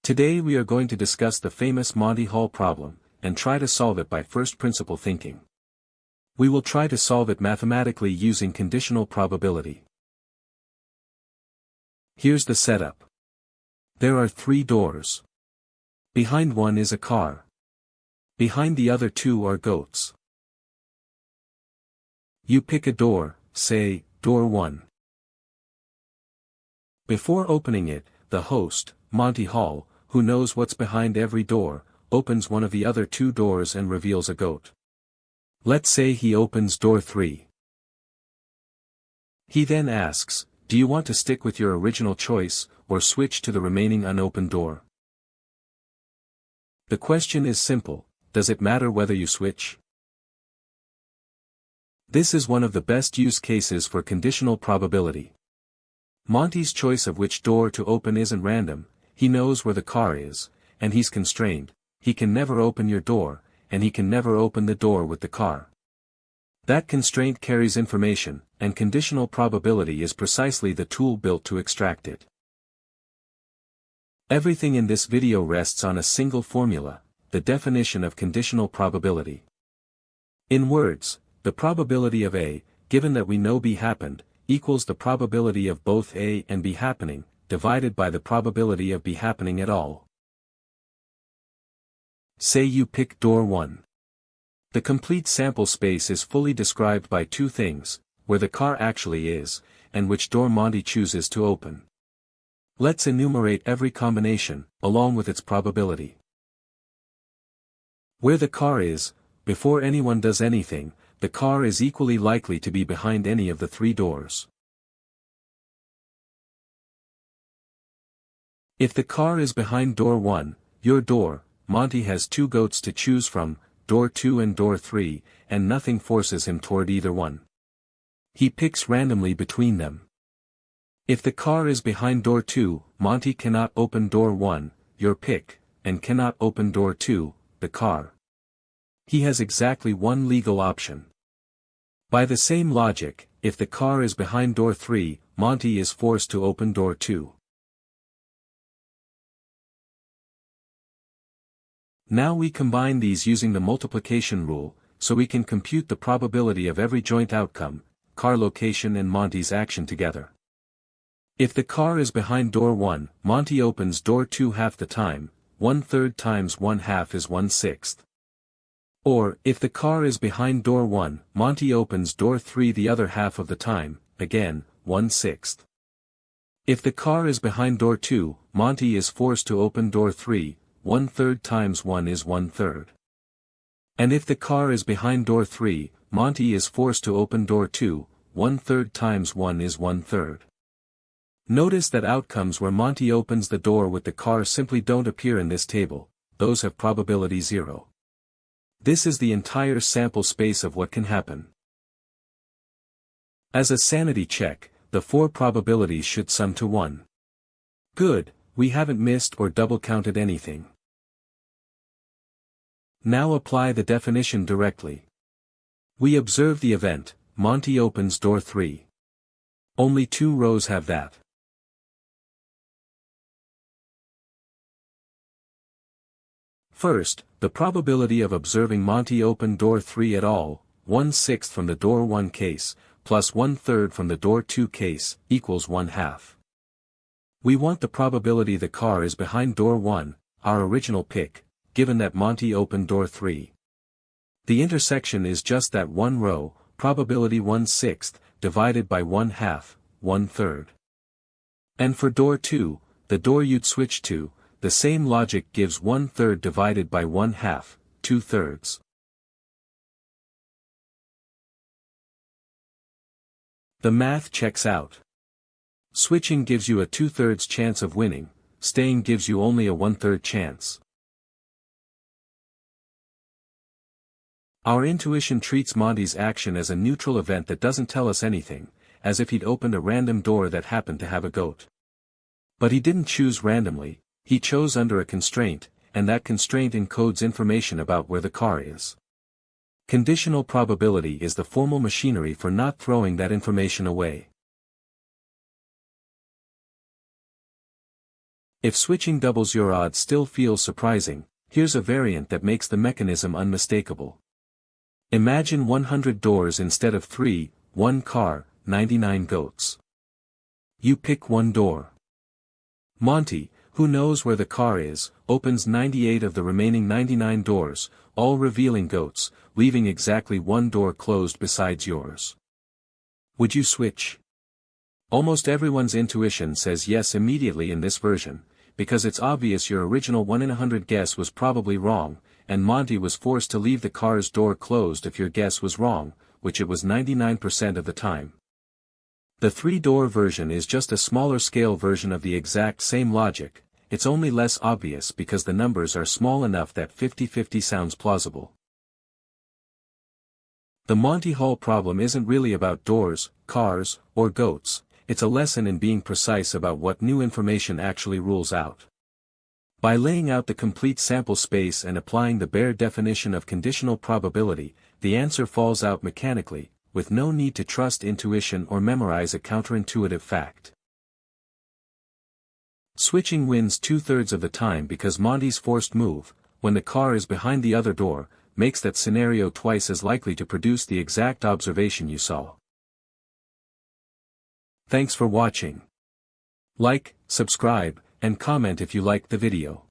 Today we are going to discuss the famous Monty Hall problem, and try to solve it by first principle thinking. We will try to solve it mathematically using conditional probability. Here's the setup. There are 3 doors. Behind one is a car. Behind the other 2 are goats. You pick a door, say, door 1. Before opening it, the host, Monty Hall, who knows what's behind every door, opens one of the other 2 doors and reveals a goat. Let's say he opens door 3. He then asks, do you want to stick with your original choice, or switch to the remaining unopened door? The question is simple, does it matter whether you switch? This is one of the best use cases for conditional probability. Monty's choice of which door to open isn't random, he knows where the car is, and he's constrained. He can never open your door, and he can never open the door with the car. That constraint carries information, and conditional probability is precisely the tool built to extract it. Everything in this video rests on a single formula, the definition of conditional probability. In words, the probability of A, given that we know B happened, equals the probability of both A and B happening, divided by the probability of B happening at all. Say you pick door 1. The complete sample space is fully described by 2 things, where the car actually is, and which door Monty chooses to open. Let's enumerate every combination, along with its probability. Where the car is, before anyone does anything, the car is equally likely to be behind any of the 3 doors. If the car is behind door 1, your door, Monty has 2 goats to choose from, door 2 and door 3, and nothing forces him toward either one. He picks randomly between them. If the car is behind door 2, Monty cannot open door 1, your pick, and cannot open door 2, the car. He has exactly one legal option. By the same logic, if the car is behind door 3, Monty is forced to open door 2. Now we combine these using the multiplication rule, so we can compute the probability of every joint outcome, car location and Monty's action together. If the car is behind door 1, Monty opens door 2 half the time, 1/3 times 1/2 is 1/6. Or, if the car is behind door 1, Monty opens door 3 the other half of the time, again, 1/6. If the car is behind door 2, Monty is forced to open door 3, 1/3 times 1 is 1/3. And if the car is behind door 3, Monty is forced to open door 2, 1/3 times 1 is 1/3. Notice that outcomes where Monty opens the door with the car simply don't appear in this table, those have probability 0. This is the entire sample space of what can happen. As a sanity check, the 4 probabilities should sum to 1. Good, we haven't missed or double-counted anything. Now apply the definition directly. We observe the event, Monty opens door 3. Only 2 rows have that. First, the probability of observing Monty open door 3 at all, 1/6 from the door 1 case, plus 1/3 from the door 2 case, equals 1/2. We want the probability the car is behind door 1, our original pick, given that Monty opened door 3. The intersection is just that one row, probability 1/6, divided by 1/2, 1/3. And for door 2, the door you'd switch to, the same logic gives 1/3 divided by 1/2, 2/3. The math checks out. Switching gives you a 2/3 chance of winning, staying gives you only a 1/3 chance. Our intuition treats Monty's action as a neutral event that doesn't tell us anything, as if he'd opened a random door that happened to have a goat. But he didn't choose randomly, he chose under a constraint, and that constraint encodes information about where the car is. Conditional probability is the formal machinery for not throwing that information away. If switching doubles your odds still feels surprising, here's a variant that makes the mechanism unmistakable. Imagine 100 doors instead of 3, 1 car, 99 goats. You pick one door. Monty, who knows where the car is, opens 98 of the remaining 99 doors, all revealing goats, leaving exactly one door closed besides yours. Would you switch? Almost everyone's intuition says yes immediately in this version, because it's obvious your original 1 in 100 guess was probably wrong, and Monty was forced to leave the car's door closed if your guess was wrong, which it was 99% of the time. The 3-door version is just a smaller scale version of the exact same logic, it's only less obvious because the numbers are small enough that 50-50 sounds plausible. The Monty Hall problem isn't really about doors, cars, or goats, it's a lesson in being precise about what new information actually rules out. By laying out the complete sample space and applying the bare definition of conditional probability, the answer falls out mechanically, with no need to trust intuition or memorize a counterintuitive fact. Switching wins 2/3 of the time because Monty's forced move, when the car is behind the other door, makes that scenario twice as likely to produce the exact observation you saw. Thanks for watching. Like, subscribe, and comment if you liked the video.